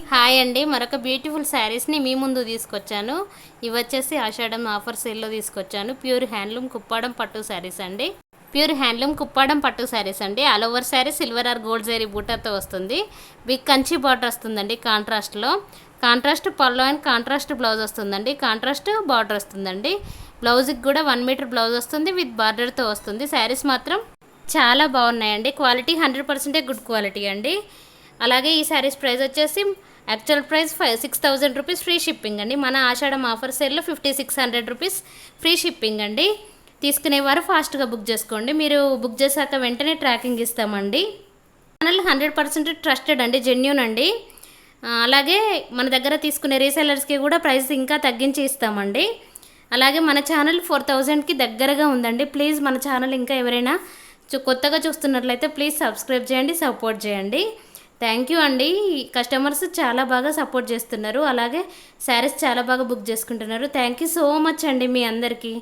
Hi అండి, మరొక beautiful శారీస్ని మీ ముందు తీసుకొచ్చాను. ఇవి వచ్చేసి ఆషాఢం ఆఫర్ సేల్లో తీసుకొచ్చాను. ప్యూర్ హ్యాండ్లూమ్ కుప్పాడం పట్టు శారీస్ అండి. ప్యూర్ హ్యాండ్లూమ్ కుప్పాడం పట్టు శారీస్ అండి. All over sari silver or gold zari బూటాతో వస్తుంది. బిగ్ కంచి బార్డర్ వస్తుందండి కాంట్రాస్ట్లో. Contrast pallu and contrast blouse వస్తుందండి. కాంట్రాస్ట్ బార్డర్ వస్తుందండి. బ్లౌజ్కి కూడా 1 మీటర్ బ్లౌజ్ వస్తుంది విత్ బార్డర్తో వస్తుంది. శారీస్ మాత్రం చాలా బాగున్నాయండి. క్వాలిటీ 100% గుడ్ క్వాలిటీ అండి. అలాగే ఈ శారీస్ ప్రైస్ వచ్చేసి actual price 6,000 rupees free shipping అండి. మన ఆషాఢం ఆఫర్ సేల్లో 5,600 రూపీస్ ఫ్రీ షిప్పింగ్ అండి. తీసుకునేవారు ఫాస్ట్గా బుక్ చేసుకోండి. మీరు బుక్ చేశాక వెంటనే ట్రాకింగ్ ఇస్తామండి. ఛానల్ 100% ట్రస్టెడ్ అండి, జెన్యూన్ అండి. అలాగే మన దగ్గర తీసుకునే రీసెలర్స్కి కూడా ప్రైస్ ఇంకా తగ్గించి ఇస్తామండి. అలాగే మన ఛానల్ 4,000కి దగ్గరగా ఉందండి. ప్లీజ్ మన ఛానల్ ఇంకా ఎవరైనా కొత్తగా చూస్తున్నట్లయితే ప్లీజ్ సబ్స్క్రైబ్ చేయండి, సపోర్ట్ చేయండి. థ్యాంక్ యూ అండి. కస్టమర్స్ చాలా బాగా సపోర్ట్ చేస్తున్నారు. అలాగే శారీస్ చాలా బాగా బుక్ చేసుకుంటున్నారు. థ్యాంక్ యూ సో మచ్ అండి మీ అందరికీ.